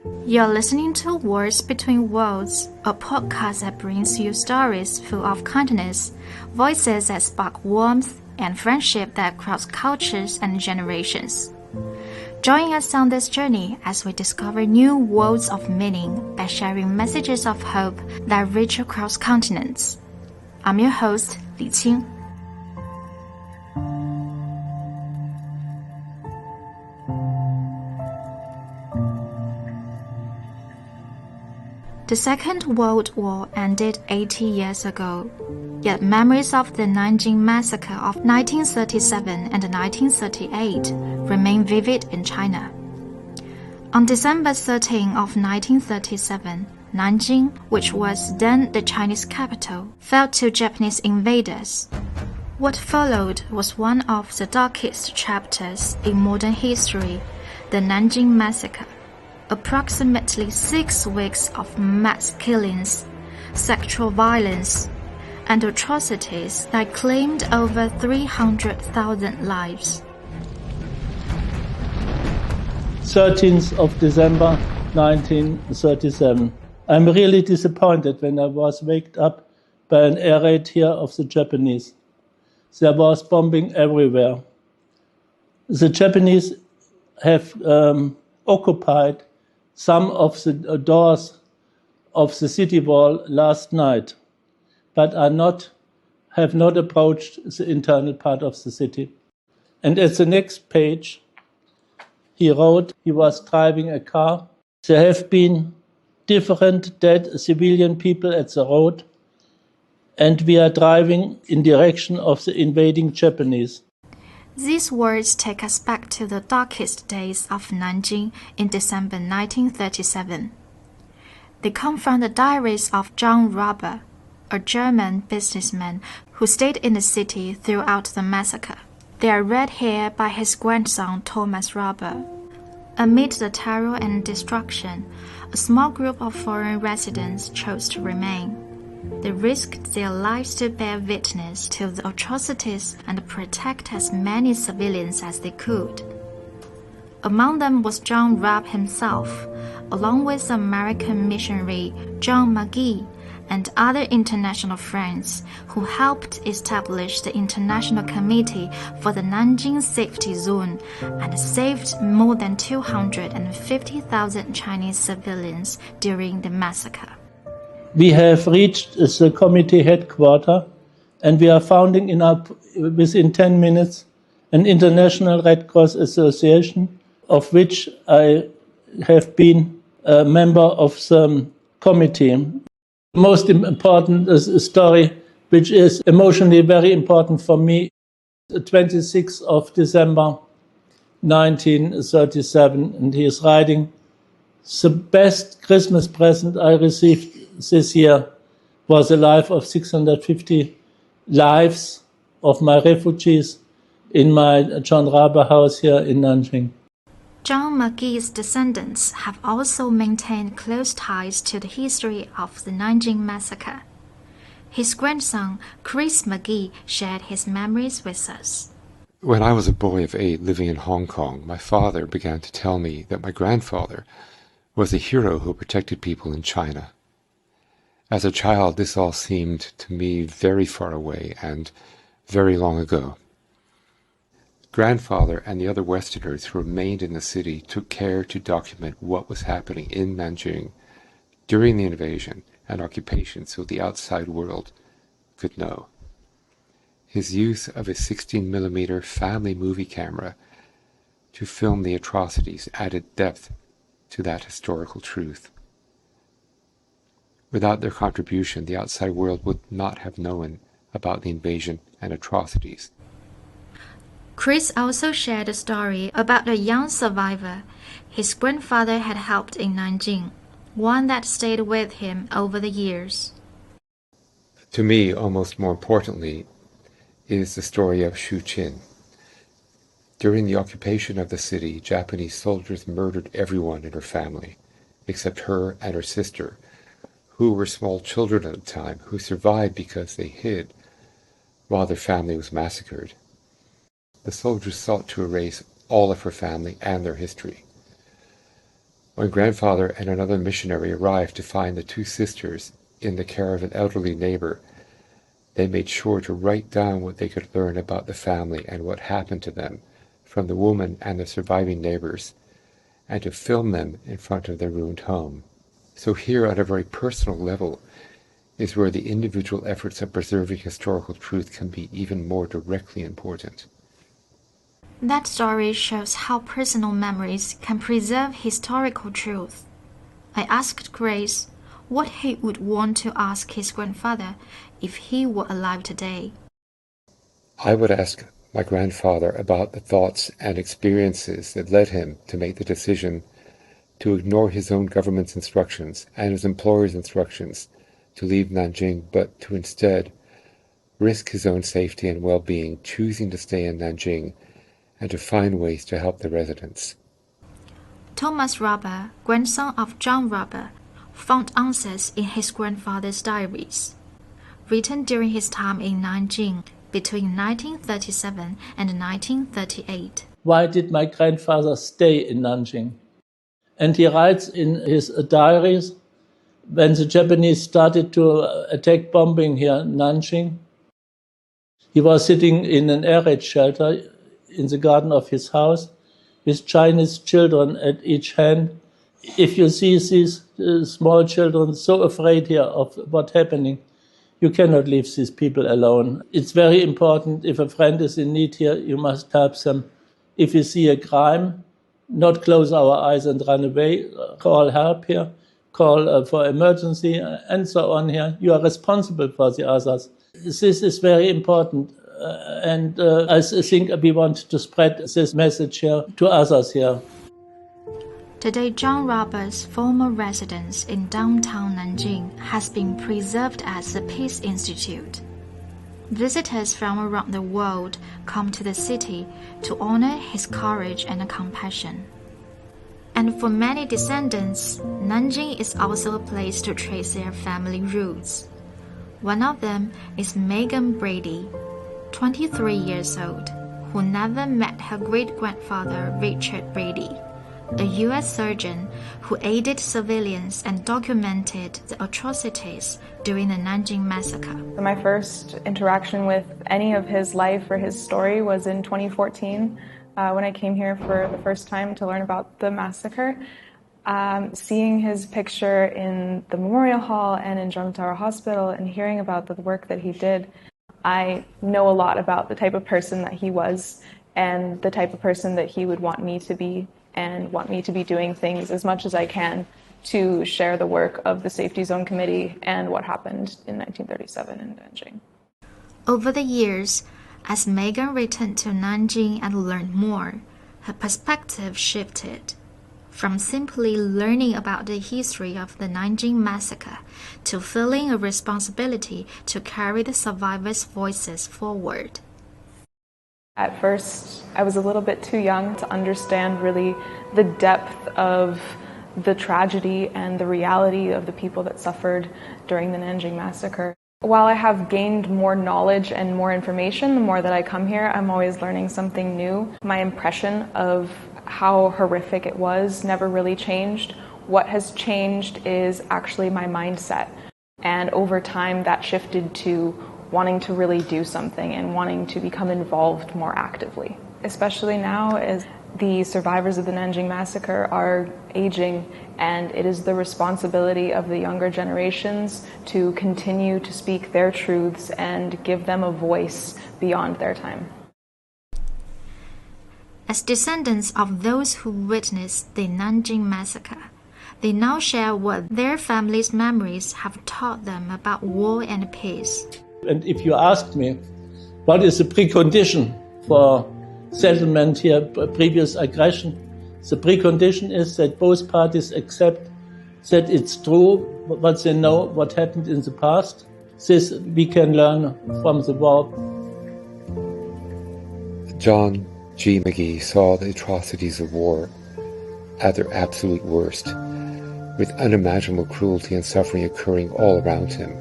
You're listening to Words Between Worlds, a podcast that brings you stories full of kindness, voices that spark warmth, and friendship that cross cultures and generations. Join us on this journey as we discover new worlds of meaning by sharing messages of hope that reach across continents. I'm your host, Li Qing. The Second World War ended 80 years ago, yet memories of the Nanjing Massacre of 1937 and 1938 remain vivid in China. On December 13 of 1937, Nanjing, which was then the Chinese capital, fell to Japanese invaders. What followed was one of the darkest chapters in modern history, the Nanjing Massacre. Approximately 6 weeks of mass killings, sexual violence, and atrocities that claimed over 300,000 lives. 13th of December 1937. I'm really disappointed when I was waked up by an air raid here of the Japanese. There was bombing everywhere. The Japanese have occupied some of the doors of the city wall last night, but have not approached the internal part of the city. And at the next page, he wrote he was driving a car. There have been different dead civilian people at the road, and we are driving in direction of the invading Japanese. These words take us back to the darkest days of Nanjing in December 1937. They come from the diaries of John Robber, a German businessman who stayed in the city throughout the massacre. They are read here by his grandson Thomas Robber. Amid the terror and destruction, a small group of foreign residents chose to remain. They risked their lives to bear witness to the atrocities and protect as many civilians as they could. Among them was John Rabb himself, along with American missionary John McGee and other international friends who helped establish the International Committee for the Nanjing Safety Zone and saved more than 250,000 Chinese civilians during the massacre. We have reached the committee headquarters, and we are founding within 10 minutes an International Red Cross Association, of which I have been a member of the committee. The most important story, which is emotionally very important for me, the 26th of December 1937, and he is writing, "The best Christmas present I received this year was the life of 650 lives of my refugees in my John Rabe house here in Nanjing." John McGee's descendants have also maintained close ties to the history of the Nanjing Massacre. His grandson, Chris McGee, shared his memories with us. When I was a boy of 8 living in Hong Kong, my father began to tell me that my grandfather was a hero who protected people in China. As a child, this all seemed to me very far away and very long ago. Grandfather and the other Westerners who remained in the city took care to document what was happening in Nanjing during the invasion and occupation so the outside world could know. His use of a 16mm family movie camera to film the atrocities added depth to that historical truth. Without their contribution, the outside world would not have known about the invasion and atrocities. Chris also shared a story about a young survivor his grandfather had helped in Nanjing, one that stayed with him over the years. To me, almost more importantly, is the story of Shu Qin. During the occupation of the city, Japanese soldiers murdered everyone in her family, except her and her sister, who were small children at the time, who survived because they hid while their family was massacred. The soldiers sought to erase all of her family and their history. When grandfather and another missionary arrived to find the two sisters in the care of an elderly neighbor, they made sure to write down what they could learn about the family and what happened to them from the woman and the surviving neighbors, and to film them in front of their ruined home. So here, at a very personal level, is where the individual efforts of preserving historical truth can be even more directly important. That story shows how personal memories can preserve historical truth. I asked Grace what he would want to ask his grandfather if he were alive today. I would ask my grandfather about the thoughts and experiences that led him to make the decision to ignore his own government's instructions and his employer's instructions to leave Nanjing, but to instead risk his own safety and well-being, choosing to stay in Nanjing and to find ways to help the residents. Thomas Robber, grandson of John Robber, found answers in his grandfather's diaries, written during his time in Nanjing between 1937 and 1938. Why did my grandfather stay in Nanjing? And he writes in his diaries, when the Japanese started to attack bombing here in Nanjing, he was sitting in an air raid shelter in the garden of his house with Chinese children at each hand. If you see these small children so afraid here of what's happening, you cannot leave these people alone. It's very important. If a friend is in need here, you must help them. If you see a crime, not close our eyes and run away, call help here, call for emergency, and so on here. You are responsible for the others. This is very important. And I think we want to spread this message here to others here. Today, John Robber's former residence in downtown Nanjing has been preserved as the Peace Institute. Visitors from around the world come to the city to honor his courage and compassion. And for many descendants, Nanjing is also a place to trace their family roots. One of them is Megan Brady, 23 years old, who never met her great-grandfather Richard Brady, a U.S. surgeon who aided civilians and documented the atrocities during the Nanjing Massacre. My first interaction with any of his life or his story was in 2014 when I came here for the first time to learn about the massacre. Seeing his picture in the Memorial Hall and in Tower Hospital and hearing about the work that he did, I know a lot about the type of person that he was and the type of person that he would want me to be, and want me to be doing things as much as I can to share the work of the Safety Zone Committee and what happened in 1937 in Nanjing. Over the years, as Megan returned to Nanjing and learned more, her perspective shifted from simply learning about the history of the Nanjing Massacre to feeling a responsibility to carry the survivors' voices forward. At first, I was a little bit too young to understand really the depth of the tragedy and the reality of the people that suffered during the Nanjing Massacre. While I have gained more knowledge and more information, the more that I come here, I'm always learning something new. My impression of how horrific it was never really changed. What has changed is actually my mindset. And over time, that shifted to wanting to really do something and wanting to become involved more actively. Especially now as the survivors of the Nanjing Massacre are aging, and it is the responsibility of the younger generations to continue to speak their truths and give them a voice beyond their time. As descendants of those who witnessed the Nanjing Massacre, they now share what their families' memories have taught them about war and peace. And if you asked me, what is the precondition for settlement here, previous aggression, the precondition is that both parties accept that it's true what they know, what happened in the past. This we can learn from the war. John G. McGee saw the atrocities of war at their absolute worst, with unimaginable cruelty and suffering occurring all around him.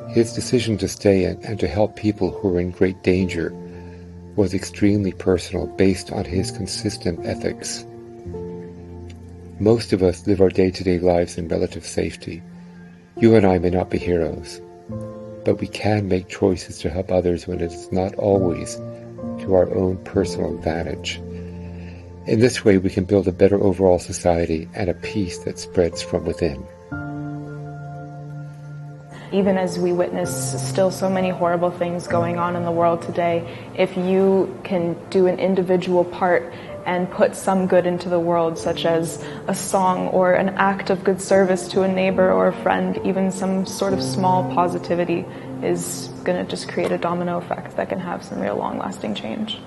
His decision to stay and to help people who were in great danger was extremely personal, based on his consistent ethics. Most of us live our day-to-day lives in relative safety. You and I may not be heroes, but we can make choices to help others when it is not always to our own personal advantage. In this way, we can build a better overall society and a peace that spreads from within. Even as we witness still so many horrible things going on in the world today, if you can do an individual part and put some good into the world, such as a song or an act of good service to a neighbor or a friend, even some sort of small positivity is going to just create a domino effect that can have some real long-lasting change.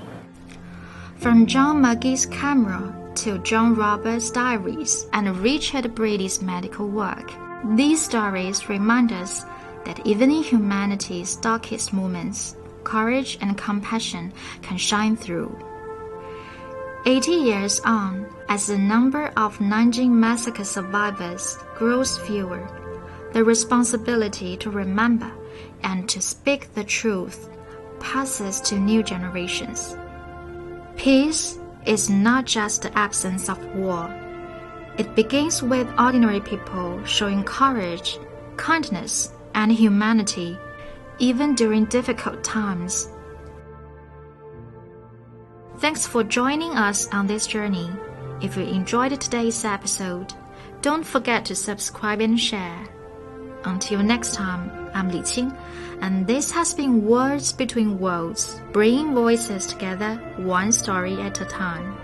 From John Maggie's camera to John Roberts' diaries and Richard Brady's medical work, these stories remind us that even in humanity's darkest moments, courage and compassion can shine through. 80 years on, as the number of Nanjing Massacre survivors grows fewer, the responsibility to remember and to speak the truth passes to new generations. Peace is not just the absence of war. It begins with ordinary people showing courage, kindness, and humanity, even during difficult times. Thanks for joining us on this journey. If you enjoyed today's episode, don't forget to subscribe and share. Until next time, I'm Li Qing, and this has been Words Between Worlds, bringing voices together one story at a time.